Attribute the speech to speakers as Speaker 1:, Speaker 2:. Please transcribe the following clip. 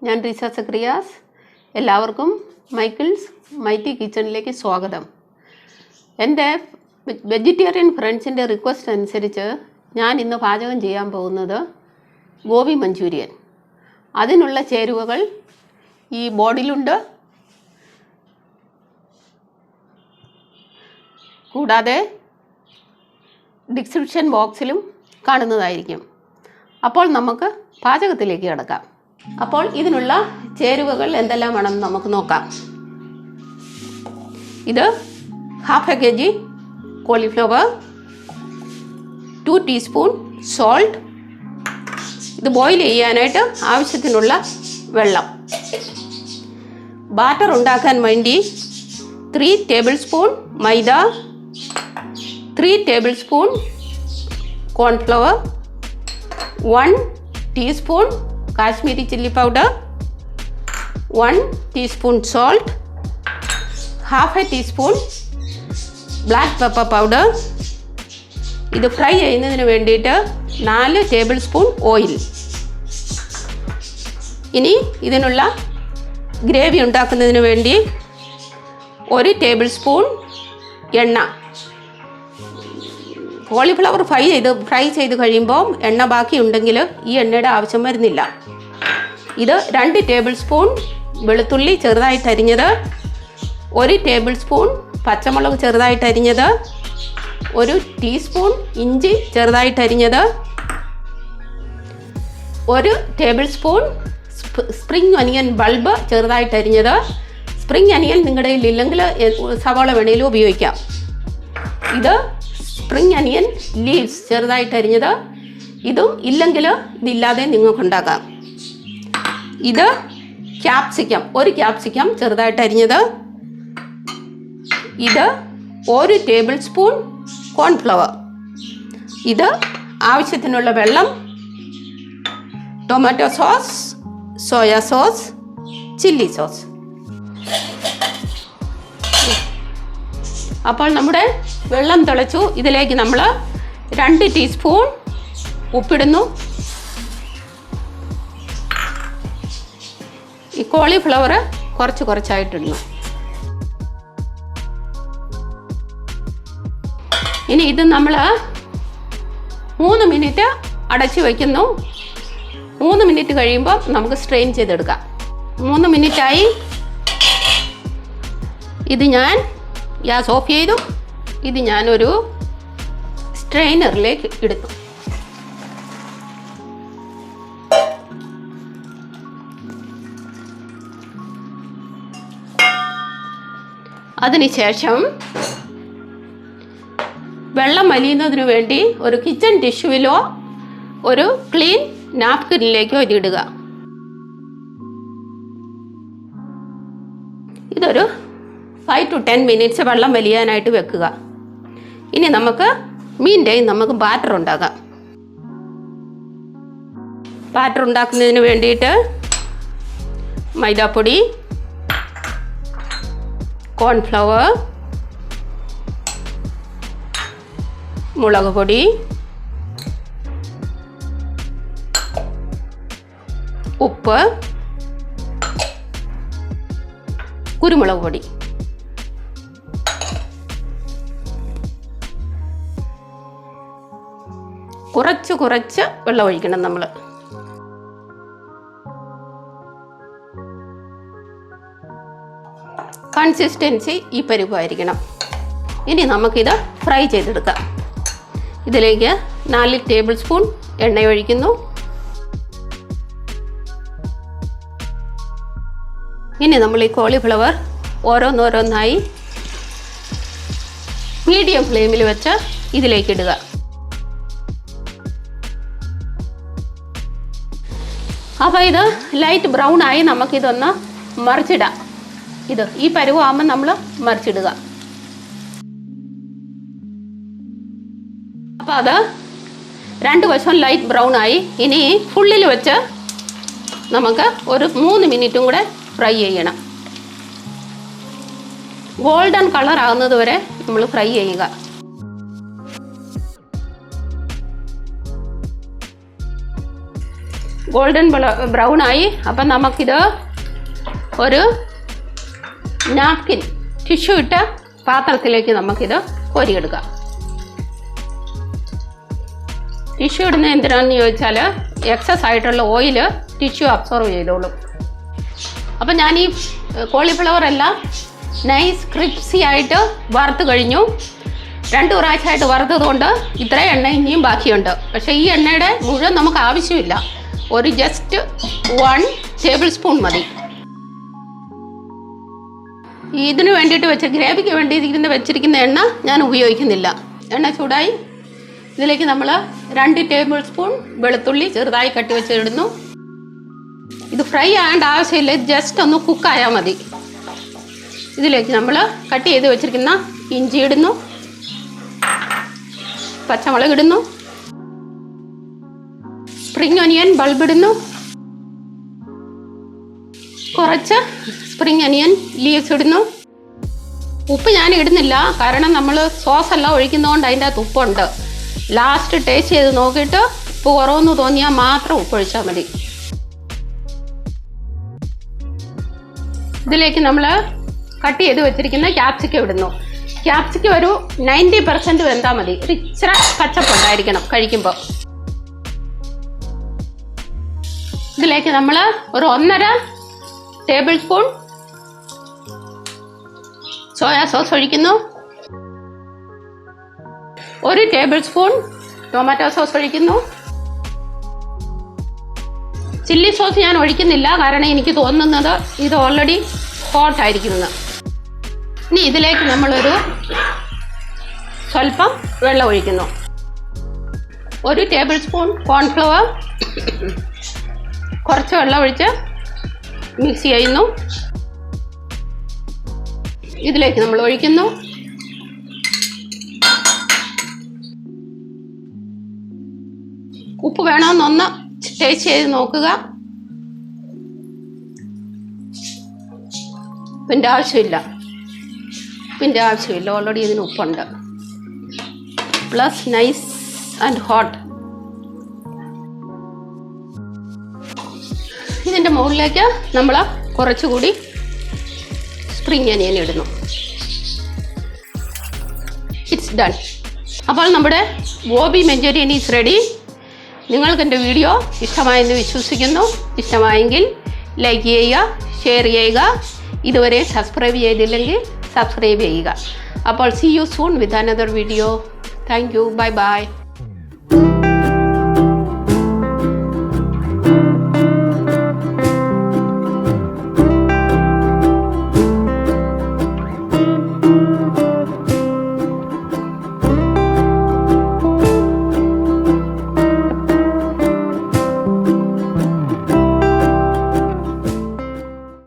Speaker 1: ഞാൻ റീസ സക്രിയാസ്. എല്ലാവർക്കും Michael's mighty കിച്ചണിലേക്ക് സ്വാഗതം. എൻ്റെ വെജിറ്റേറിയൻ ഫ്രണ്ട്സിൻ്റെ റിക്വസ്റ്റ് അനുസരിച്ച് ഞാൻ ഇന്ന് പാചകം ചെയ്യാൻ പോകുന്നത് ഗോബി മഞ്ചൂരിയൻ. അതിനുള്ള ചേരുവകൾ ഈ ബോർഡിലുണ്ട്. കൂടാതെ ഡിസ്ക്രിപ്ഷൻ ബോക്സിലും കാണുന്നതായിരിക്കും. അപ്പോൾ നമുക്ക് പാചകത്തിലേക്ക് കിടക്കാം. അപ്പോൾ ഇതിനുള്ള ചേരുവകൾ എന്തെല്ലാമാണെന്ന് നമുക്ക് നോക്കാം. ഇത് 1/2 kg കോളിഫ്ലവർ, 2 ടീസ്പൂൺ സോൾട്ട്, ഇത് ബോയിൽ ചെയ്യാനായിട്ട് ആവശ്യത്തിനുള്ള വെള്ളം, ബാറ്റർ ഉണ്ടാക്കാൻ വേണ്ടി 3 ടേബിൾ സ്പൂൺ മൈദ, 3 table spoon cornflour, 1 teaspoon Kashmiri chili powder, 1 teaspoon salt, 1/2 teaspoon black pepper powder. ഇത് ഫ്രൈ ചെയ്യുന്നതിന് വേണ്ടിയിട്ട് 4 ടേബിൾ സ്പൂൺ ഓയിൽ. ഇനി ഇതിനുള്ള ഗ്രേവി ഉണ്ടാക്കുന്നതിന് വേണ്ടി 1 ടേബിൾ സ്പൂൺ എണ്ണ. കോളിഫ്ലവർ ഫ്രൈ ചെയ്ത് കഴിയുമ്പോൾ എണ്ണ ബാക്കി ഉണ്ടെങ്കിൽ ഈ എണ്ണയുടെ ആവശ്യം വരുന്നില്ല. ഇത് 2 ടേബിൾ സ്പൂൺ വെളുത്തുള്ളി ചെറുതായിട്ട് അരിഞ്ഞത്, 1 ടേബിൾ സ്പൂൺ പച്ചമുളക് ചെറുതായിട്ട് അരിഞ്ഞത്, 1 ടീസ്പൂൺ ഇഞ്ചി ചെറുതായിട്ട് അരിഞ്ഞത്, 1 table spoon spring onion bulb ചെറുതായിട്ട് അരിഞ്ഞത്. സ്പ്രിംഗ് ഒനിയൻ നിങ്ങളുടെ കയ്യിൽ ഇല്ലെങ്കിൽ സവാള വേണമെങ്കിലും ഉപയോഗിക്കാം. ഇത് സ്പ്രിംഗ് ഒനിയൻ ലീവ്സ് ചെറുതായിട്ട് അരിഞ്ഞത്. ഇതും ഇല്ലെങ്കിൽ ഇതില്ലാതെ നിങ്ങൾക്കുണ്ടാക്കാം. ഇത് ക്യാപ്സിക്കം, 1 ക്യാപ്സിക്കം ചെറുതായിട്ട് അരിഞ്ഞത്. ഇത് 1 ടേബിൾ സ്പൂൺ കോൺഫ്ലവർ. ഇത് ആവശ്യത്തിനുള്ള വെള്ളം, tomato sauce, soya sauce, chilli sauce. അപ്പോൾ നമ്മുടെ വെള്ളം തിളച്ചു. ഇതിലേക്ക് നമ്മൾ 2 ടീസ്പൂൺ ഉപ്പിടുന്നു. ഈ കോളിഫ്ലവർ കുറച്ചായിട്ടിടുന്നു. ഇനി ഇത് നമ്മൾ 3 മിനിറ്റ് അടച്ചു വയ്ക്കുന്നു. 3 മിനിറ്റ് കഴിയുമ്പോൾ നമുക്ക് സ്ട്രെയിൻ ചെയ്തെടുക്കാം. 3 മിനിറ്റായി. ഇത് ഞാൻ ഗ്യാസ് ഓഫ് ചെയ്തു. ഇത് ഞാനൊരു സ്ട്രെയിനറിലേക്ക് ഇടുന്നു. അതിനുശേഷം വെള്ളം വലിയുന്നതിന് വേണ്ടി ഒരു കിച്ചൺ ടിഷ്യൂവിലോ ഒരു ക്ലീൻ നാപ്കിനിലേക്കോ ഇതിടുക. ഇതൊരു 5 to 10 മിനിറ്റ്സ് വെള്ളം വലിയാനായിട്ട് വെക്കുക. ഇനി നമുക്ക് നമുക്ക് ബാറ്റർ ഉണ്ടാക്കാം. ബാറ്റർ ഉണ്ടാക്കുന്നതിന് വേണ്ടിയിട്ട് മൈദാപ്പൊടി, കോൺഫ്ലവർ, മുളക് പൊടി, ഉപ്പ്, കുരുമുളക് പൊടി, കുറച്ച് വെള്ളം ഒഴിക്കണം നമ്മൾ. കൺസിസ്റ്റൻസി ഈ പരുവമായിരിക്കണം. ഇനി നമുക്കിത് ഫ്രൈ ചെയ്തെടുക്കാം. ഇതിലേക്ക് 4 ടേബിൾ സ്പൂൺ എണ്ണ ഒഴിക്കുന്നു. ഇനി നമ്മൾ ഈ കോളിഫ്ലവർ ഓരോന്നോരോന്നായി മീഡിയം ഫ്ലെയിമിൽ വെച്ച് ഇതിലേക്ക് ഇടുക. അപ്പോൾ ഇത് ലൈറ്റ് ബ്രൗൺ ആയി നമുക്കിതൊന്ന് മറിച്ചിടാം. ഈ പരുവാകുമ്പോൾ നമ്മൾ മറിച്ചിടുക. അപ്പോൾ അത് 2 വശം ലൈറ്റ് ബ്രൗൺ ആയി. ഇനി ഫുള്ളിൽ വെച്ച് നമുക്ക് ഒരു 3 മിനിറ്റും കൂടെ ഫ്രൈ ചെയ്യണം. ഗോൾഡൻ കളർ ആകുന്നത് വരെ നമ്മൾ ഫ്രൈ ചെയ്യുക. ഗോൾഡൻ ബ്രൗൺ ആയി. അപ്പം നമുക്കിത് ഒരു നാപ്കിൻ ടിഷ്യൂ ഇട്ട പാത്രത്തിലേക്ക് നമുക്കിത് കോരിയെടുക്കാം. ടിഷ്യൂ ഇടുന്നത് എന്തിനാണെന്ന് ചോദിച്ചാൽ എക്സസ് ആയിട്ടുള്ള ഓയിൽ ടിഷ്യൂ അബ്സോർവ് ചെയ്തോളും. അപ്പം ഞാൻ ഈ കോളിഫ്ലവർ എല്ലാം നൈസ് ക്രിപ്സി ആയിട്ട് വറുത്ത് കഴിഞ്ഞു. 2 പ്രാവശ്യമായിട്ട് വറുത്തതുകൊണ്ട് ഇത്രയും എണ്ണ ഇനിയും ബാക്കിയുണ്ട്. പക്ഷേ ഈ എണ്ണയുടെ മുഴുവൻ നമുക്ക് ആവശ്യമില്ല. ഒരു ജസ്റ്റ് 1 ടേബിൾ സ്പൂൺ മതി. ഇതിന് വേണ്ടിയിട്ട് ഗ്രേവിക്ക് വേണ്ടി വെച്ചിരിക്കുന്ന എണ്ണ ഞാൻ ഉപയോഗിക്കുന്നില്ല. എണ്ണ ചൂടായി. ഇതിലേക്ക് നമ്മൾ 2 ടേബിൾ സ്പൂൺ വെളുത്തുള്ളി ചെറുതായി കട്ടി വെച്ചിടുന്നു. ഇത് ഫ്രൈ ആകേണ്ട ആവശ്യമില്ല, ജസ്റ്റ് ഒന്ന് കുക്കായാൽ മതി. ഇതിലേക്ക് നമ്മൾ കട്ട് ചെയ്ത് വെച്ചിരിക്കുന്ന ഇഞ്ചി ഇടുന്നു, പച്ചമുളക് ഇടുന്നു, സ്പ്രിംഗ് ഒനിയൻ ബൾബ് ഇടുന്നു, കുറച്ച് സ്പ്രിംഗ് ഒനിയൻ ലീവ്സ് ഇടുന്നു. ഉപ്പ് ഞാൻ ഇടുന്നില്ല, കാരണം നമ്മൾ സോസ് എല്ലാം ഒഴിക്കുന്നതുകൊണ്ട് അതിൻ്റെ അകത്ത് ഉപ്പുണ്ട്. ലാസ്റ്റ് ടേസ്റ്റ് ചെയ്ത് നോക്കിയിട്ട് ഉപ്പ് കുറവെന്ന് തോന്നിയാൽ മാത്രം ഉപ്പ് ഒഴിച്ചാൽ മതി. ഇതിലേക്ക് നമ്മൾ കട്ട് ചെയ്ത് വെച്ചിരിക്കുന്ന ക്യാപ്സിക്കം ഇടുന്നു. ക്യാപ്സിക്കം ഒരു 90% വെന്താൽ മതി. ഒരു ഇച്ചിരി പച്ചപ്പുണ്ടായിരിക്കണം കഴിക്കുമ്പോൾ. ഇതിലേക്ക് നമ്മൾ ഒരു 1.5 ടേബിൾ സ്പൂൺ സോയാ സോസ് ഒഴിക്കുന്നു. 1 ടേബിൾ സ്പൂൺ ടൊമാറ്റോ സോസ് ഒഴിക്കുന്നു. ചില്ലി സോസ് ഞാൻ ഒഴിക്കുന്നില്ല, കാരണം എനിക്ക് തോന്നുന്നത് ഇത് ഓൾറെഡി ഹോട്ടായിരിക്കുമെന്ന്. ഇനി ഇതിലേക്ക് നമ്മളൊരു സ്വല്പം വെള്ളം ഒഴിക്കുന്നു. 1 ടേബിൾ സ്പൂൺ കോൺഫ്ലവർ കുറച്ച് വെള്ളം ഒഴിച്ച് മിക്സ് ചെയ്യുന്നു. ഇതിലേക്ക് നമ്മൾ ഒഴിക്കുന്നു. ഉപ്പ് വേണമെന്നൊന്ന് ടേസ്റ്റ് ചെയ്ത് നോക്കുക. ഉപ്പിൻ്റെ ആവശ്യമില്ല, ഓൾറെഡി ഇതിന് ഉപ്പുണ്ട്. Plus nice and hot. ഇതിൻ്റെ മുകളിലേക്ക് നമ്മൾ കുറച്ചുകൂടി സ്പ്രിംഗ് ഒനിയൻ ഇടുന്നു. It's done. അപ്പോൾ നമ്മുടെ ഗോബി മഞ്ചൂരിയൻ ഈസ് റെഡി. നിങ്ങൾക്ക് എൻ്റെ വീഡിയോ ഇഷ്ടമായെന്ന് വിശ്വസിക്കുന്നു. ഇഷ്ടമായെങ്കിൽ ലൈക്ക് ചെയ്യുക, ഷെയർ ചെയ്യുക. ഇതുവരെ സബ്സ്ക്രൈബ് ചെയ്തില്ലെങ്കിൽ സബ്സ്ക്രൈബ് ചെയ്യുക. അപ്പോൾ see you soon with another video. Thank you. Bye by.